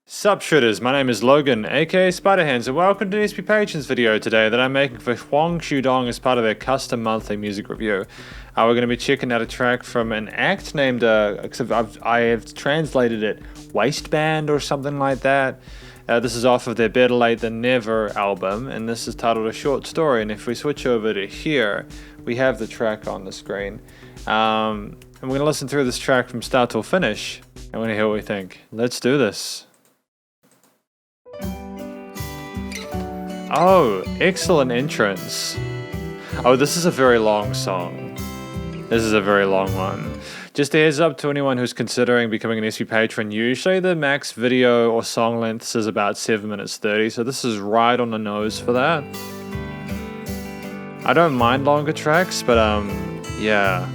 Sup Shredders, my name is Logan, aka Spiderhands, and welcome to an SP Patrons video today that I'm making for Huang Shudong as part of their custom monthly music review. We're going to be checking out a track from an act named, I have translated it Waistband or something like that. This is off of their Better Late Than Never album, and this is titled A Short Story. And if we switch over to here, we have the track on the screen. And we're going to listen through this track from start till finish. I want to hear what we think. Let's do this. Oh, excellent entrance. Oh, this is a very long song. This is a very long one. Just a heads up to anyone who's considering becoming an SP patron, usually the max video or song length is about 7 minutes 30, so this is right on the nose for that. I don't mind longer tracks, but yeah.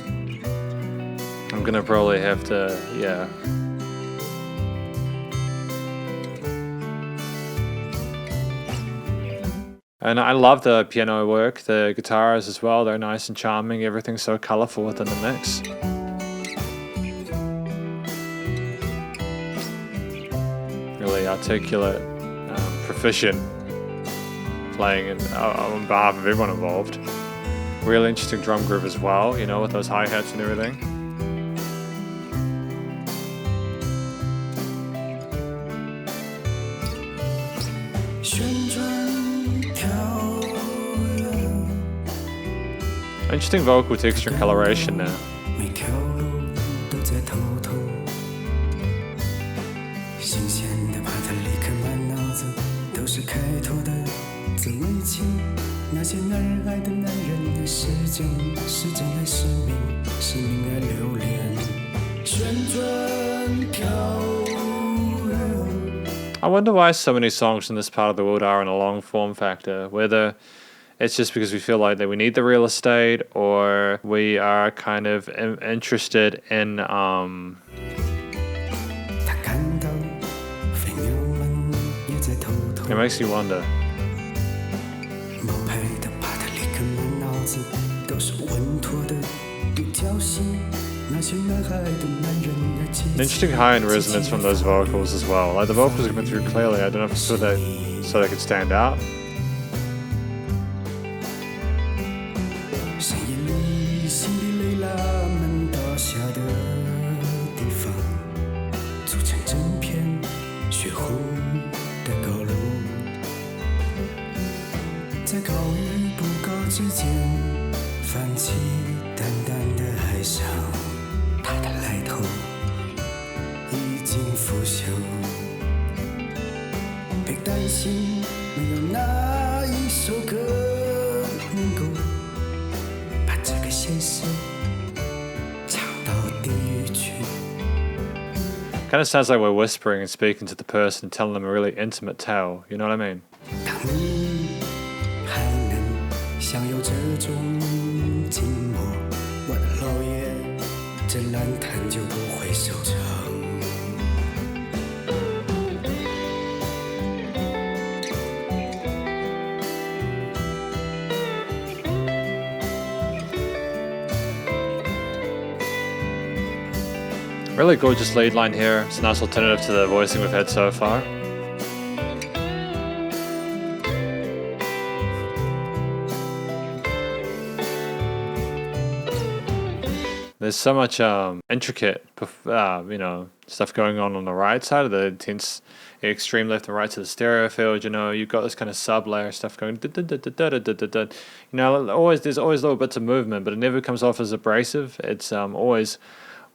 I'm gonna probably have to, yeah. And I love the piano work, the guitars as well, they're nice and charming, everything's so colourful within the mix. Really articulate, proficient playing on behalf of everyone involved. Really interesting drum groove as well, you know, with those hi-hats and everything. Interesting vocal texture and coloration there. I wonder why so many songs in this part of the world are in a long form factor, whether it's just because we feel like that we need the real estate, or we are kind of interested in it makes you wonder. An interesting high-end resonance from those vocals as well. Like the vocals are coming through clearly. I don't know if it's so they could stand out. Kind of sounds like we're whispering and speaking to the person, telling them a really intimate tale, you know what I mean? Really gorgeous lead line here. It's a nice alternative to the voicing we've had so far. There's so much intricate, you know, stuff going on the right side of the intense, extreme left and right to the stereo field. You know, you've got this kind of sub-layer stuff going. You know, there's always little bits of movement, but it never comes off as abrasive. It's always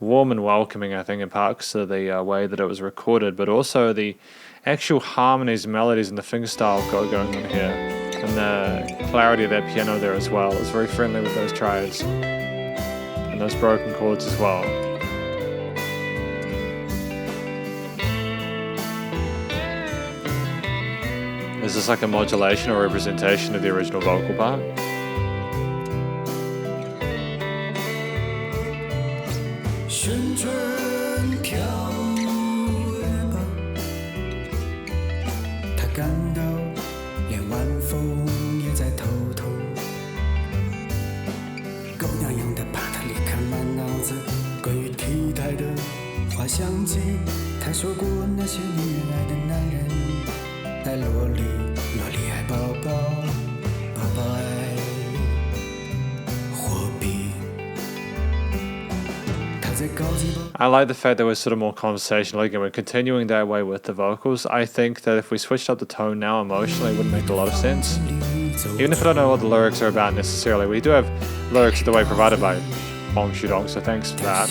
warm and welcoming, I think, in parts of the way that it was recorded, but also the actual harmonies and melodies and the fingerstyle got going on here, and the clarity of that piano there as well. It's very friendly with those triads and those broken chords as well. Is this like a modulation or representation of the original vocal part? I like the fact that we're sort of more conversational. Again, we're continuing that way with the vocals. I think that if we switched up the tone now emotionally, it wouldn't make a lot of sense. Even if I don't know what the lyrics are about necessarily, we do have lyrics the way provided by Hong Shudong, so thanks for that.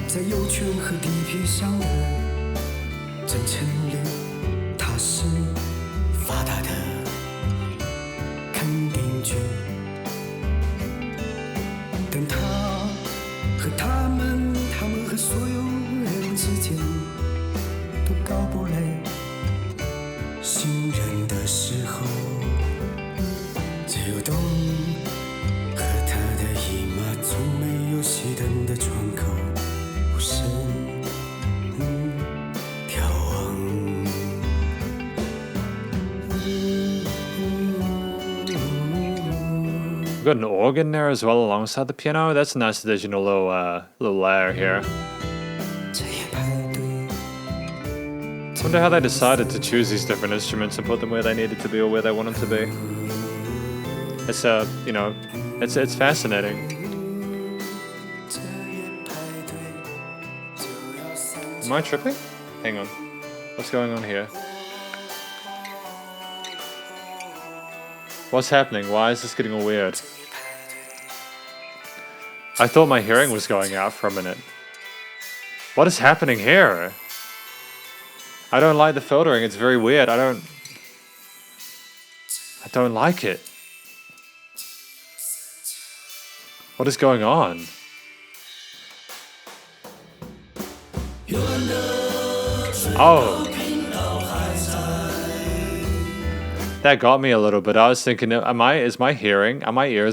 在有权和地皮上的真诚里，他是发达的肯定句，但他和他们和所有人之间都搞不来信任的时候，只有懂和他的姨妈从没有熄灯的窗口。 We've got an organ there as well alongside the piano. That's a nice additional little layer here. Wonder how they decided to choose these different instruments and put them where they needed to be or where they wanted to be. It's you know, it's fascinating. Am I tripping? Hang on. What's going on here? What's happening? Why is this getting all weird? I thought my hearing was going out for a minute. What is happening here? I don't like the filtering. It's very weird. I don't like it. What is going on? Oh. That got me a little bit. I was thinking, are my ears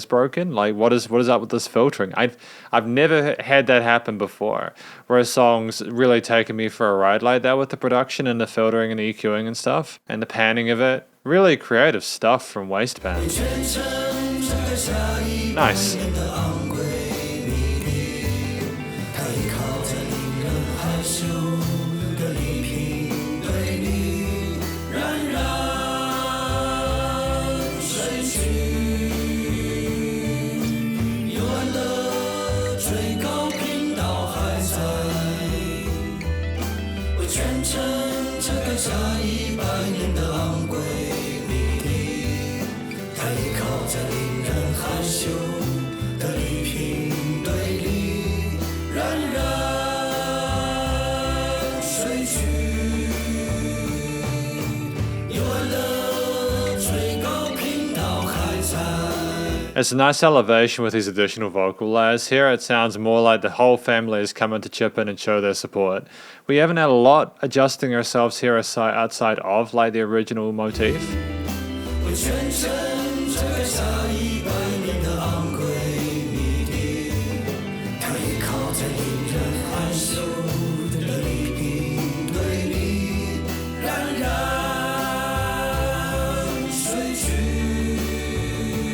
broken? Like, what is up with this filtering? I've never had that happen before, where a song's really taken me for a ride like that with the production and the filtering and the EQing and stuff, and the panning of it. Really creative stuff from Waistband. Nice. It's a nice elevation with these additional vocal layers here. It sounds more like the whole family is coming to chip in and show their support. We haven't had a lot adjusting ourselves here outside of like the original motif.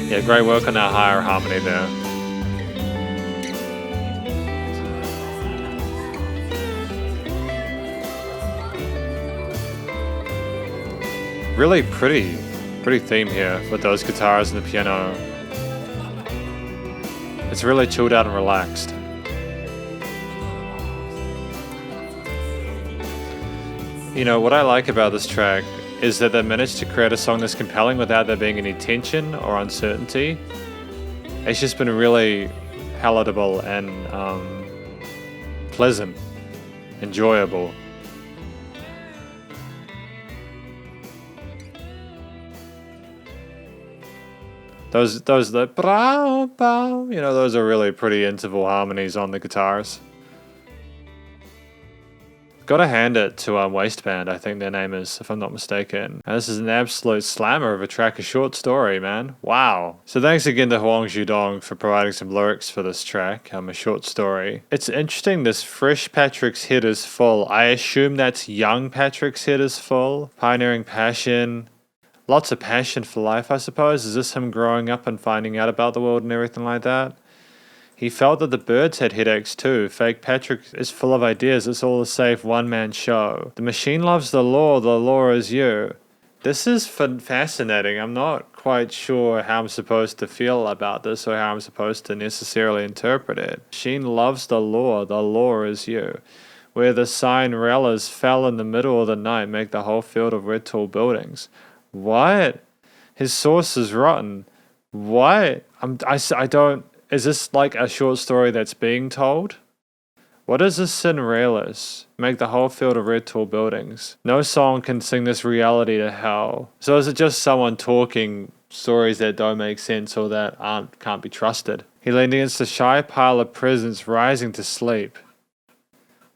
Yeah, great work on that higher harmony there. Really pretty theme here with those guitars and the piano. It's really chilled out and relaxed. You know, what I like about this track is that they managed to create a song that's compelling without there being any tension or uncertainty. It's just been really palatable and pleasant, enjoyable. Those the brow, bow, you know, those are really pretty interval harmonies on the guitars. Gotta hand it to Waistband, I think their name is, if I'm not mistaken. And this is an absolute slammer of a track, a short story, man. Wow. So thanks again to Hwang Ju-dong for providing some lyrics for this track, a short story. It's interesting, this fresh Patrick's Head is Full. I assume that's young Patrick's Head is Full. Pioneering passion. Lots of passion for life, I suppose. Is this him growing up and finding out about the world and everything like that? He felt that the birds had headaches too. Fake Patrick is full of ideas. It's all a safe one-man show. The machine loves the law is you. This is fascinating. I'm not quite sure how I'm supposed to feel about this or how I'm supposed to necessarily interpret it. Sheen loves the law is you. Where the Cinderellas fell in the middle of the night, make the whole field of red tall buildings. What? His sauce is rotten. What? I don't... Is this like a short story that's being told? What is the Cinderellas? Make the whole field of red tall buildings. No song can sing this reality to hell. So is it just someone talking stories that don't make sense or that can't be trusted? He leaned against a shy pile of presents, rising to sleep.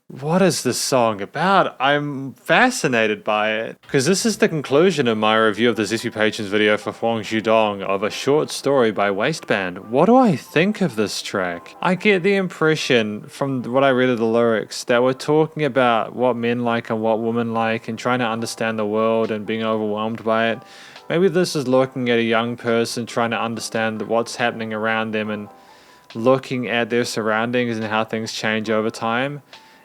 What is this song about? I'm fascinated by it. Because this is the conclusion of my review of the SP Patrons video for Huang Zhudong of a short story by Waistband. What do I think of this track? I get the impression from what I read of the lyrics that we're talking about what men like and what women like and trying to understand the world and being overwhelmed by it. Maybe this is looking at a young person trying to understand what's happening around them and looking at their surroundings and how things change over time.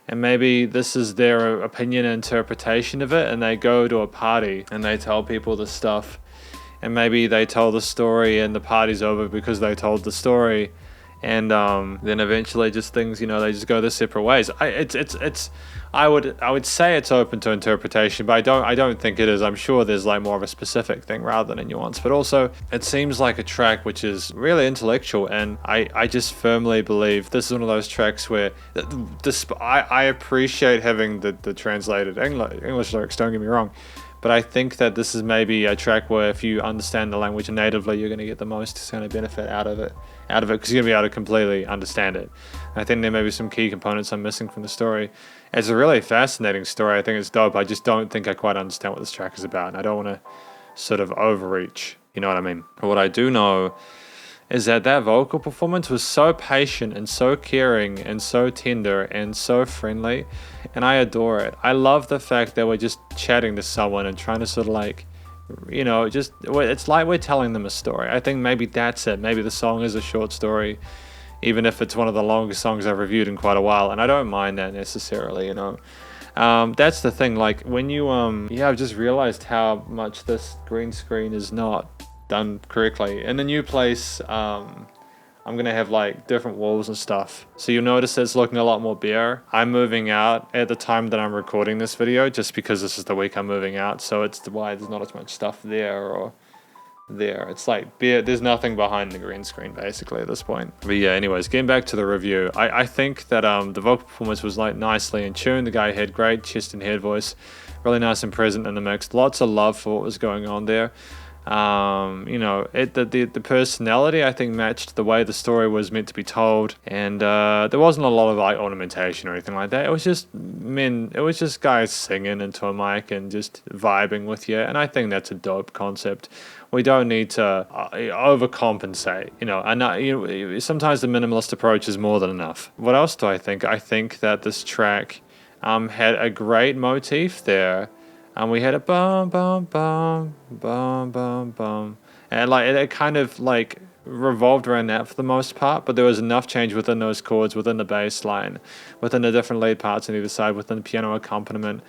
And maybe this is their opinion and interpretation of it, and they go to a party and they tell people this stuff, and maybe they tell the story and the party's over because they told the story, and then eventually just things, they just go their separate ways. I would say it's open to interpretation, but I don't think it is. I'm sure there's like more of a specific thing rather than a nuance. But also, it seems like a track which is really intellectual, and I just firmly believe this is one of those tracks where I appreciate having the translated English lyrics. Don't get me wrong. But I think that this is maybe a track where if you understand the language natively, you're going to get the most kind of benefit out of it because you're going to be able to completely understand it. And I think there may be some key components I'm missing from the story. It's a really fascinating story. I think it's dope. I just don't think I quite understand what this track is about. And I don't want to sort of overreach. You know what I mean? But what I do know is that vocal performance was so patient and so caring and so tender and so friendly, and I adore it. I love the fact that we're just chatting to someone and trying to sort of like, it's like we're telling them a story. I think maybe that's it. Maybe the song is a short story, even if it's one of the longest songs I've reviewed in quite a while, and I don't mind that necessarily, That's the thing, like when you, I've just realized how much this green screen is not done correctly. In the new place, I'm gonna have like different walls and stuff, so you'll notice it's looking a lot more bare. I'm moving out at the time that I'm recording this video just because this is the week I'm moving out, so it's why there's not as much stuff there or there. It's like bare. There's nothing behind the green screen basically at this point. But yeah, anyways, getting back to the review, I think that the vocal performance was like nicely in tune. The guy had great chest and head voice, really nice and present in the mix. Lots of love for what was going on there. The personality I think matched the way the story was meant to be told, and there wasn't a lot of like ornamentation or anything like that. It was just guys singing into a mic and just vibing with you, and I think that's a dope concept. We don't need to overcompensate, and sometimes the minimalist approach is more than enough. What else do I think? I think that this track had a great motif there. And we had a bum bum bum bum bum bum, and like it kind of like revolved around that for the most part. But there was enough change within those chords, within the bass line, within the different lead parts on either side, within the piano accompaniment,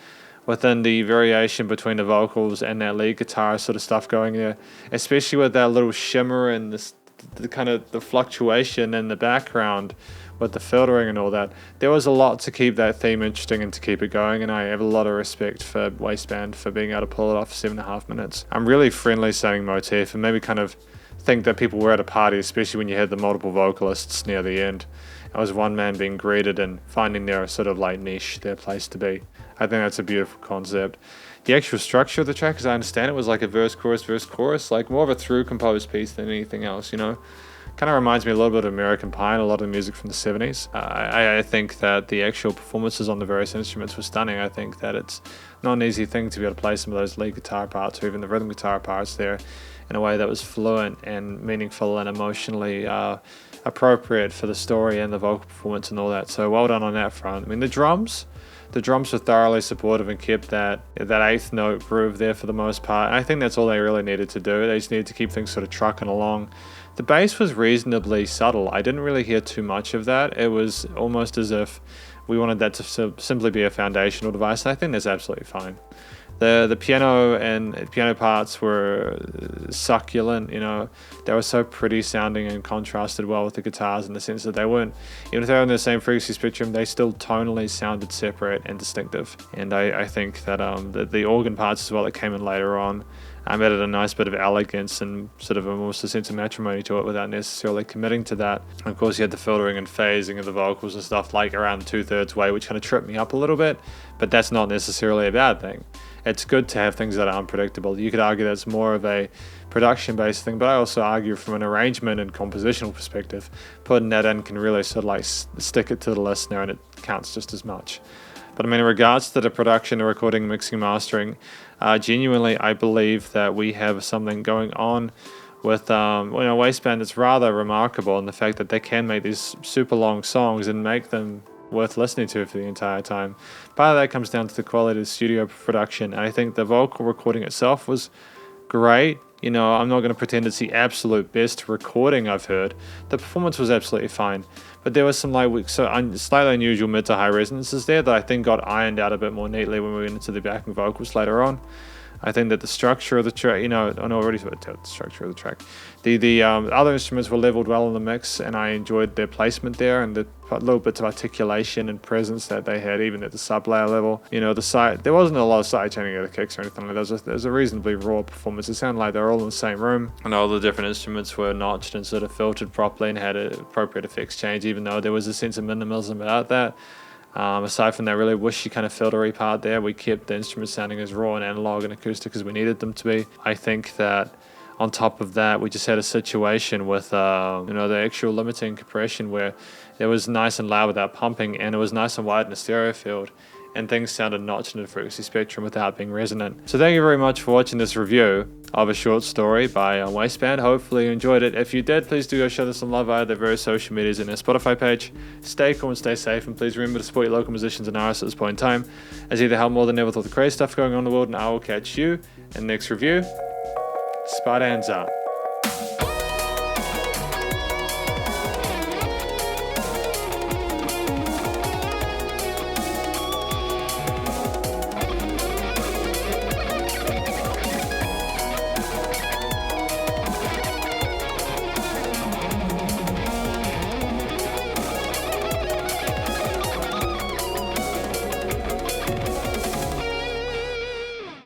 within the variation between the vocals and that lead guitar sort of stuff going there, especially with that little shimmer and the kind of the fluctuation in the background with the filtering and all that. There was a lot to keep that theme interesting and to keep it going, and I have a lot of respect for Waistband for being able to pull it off for 7.5 minutes. I'm really friendly sounding motif, and maybe kind of think that people were at a party, especially when you had the multiple vocalists near the end. It was one man being greeted and finding their sort of like niche, their place to be. I think that's a beautiful concept. The actual structure of the track, as I understand it, was like a verse, chorus, like more of a through composed piece than anything else, Kind of reminds me a little bit of American Pie and a lot of the music from the 70s. I think that the actual performances on the various instruments were stunning. I think that it's not an easy thing to be able to play some of those lead guitar parts or even the rhythm guitar parts there in a way that was fluent and meaningful and emotionally appropriate for the story and the vocal performance and all that. So well done on that front. I mean, the drums were thoroughly supportive and kept that eighth note groove there for the most part. And I think that's all they really needed to do. They just needed to keep things sort of trucking along. The bass was reasonably subtle. I didn't really hear too much of that. It was almost as if we wanted that to simply be a foundational device, and I think that's absolutely fine. The piano and piano parts were succulent, you know, they were so pretty sounding and contrasted well with the guitars in the sense that they weren't, even if they were in the same frequency spectrum, they still tonally sounded separate and distinctive. And I think that the organ parts as well that came in later on added a nice bit of elegance and sort of almost a sense of matrimony to it without necessarily committing to that. And of course you had the filtering and phasing of the vocals and stuff like around 2/3 way, which kind of tripped me up a little bit, but that's not necessarily a bad thing. It's good to have things that are unpredictable. You could argue that's more of a production-based thing, but I also argue from an arrangement and compositional perspective, putting that in can really sort of like stick it to the listener, and it counts just as much. But I mean, in regards to the production, the recording, mixing, mastering, genuinely, I believe that we have something going on with Waistband that's rather remarkable in the fact that they can make these super long songs and make them worth listening to for the entire time. Part of that comes down to the quality of the studio production, and I think the vocal recording itself was great. You know, I'm not going to pretend it's the absolute best recording I've heard. The performance was absolutely fine, but there was some slightly unusual mid to high resonances there that I think got ironed out a bit more neatly when we went into the backing vocals later on. I think that the structure of the track, the structure of the track. The other instruments were leveled well in the mix, and I enjoyed their placement there and the little bits of articulation and presence that they had, even at the sub layer level. You know, there wasn't a lot of side chaining of the kicks or anything like that. There was a reasonably raw performance. It sounded like they were all in the same room, and all the different instruments were notched and sort of filtered properly and had an appropriate effects change, even though there was a sense of minimalism about that. Aside from that really wishy kind of filtery part there, we kept the instruments sounding as raw and analog and acoustic as we needed them to be. I think that on top of that, we just had a situation with the actual limiting compression where it was nice and loud without pumping, and it was nice and wide in the stereo field, and things sounded notched in the frequency spectrum without being resonant. So thank you very much for watching this review of a short story by Waistband. Hopefully you enjoyed it. If you did, please do go show them some love via their various social medias and their Spotify page. Stay cool and stay safe, and please remember to support your local musicians and artists at this point in time, as either help more than ever with all the crazy stuff going on in the world, and I will catch you in the next review. Spiderhands Out.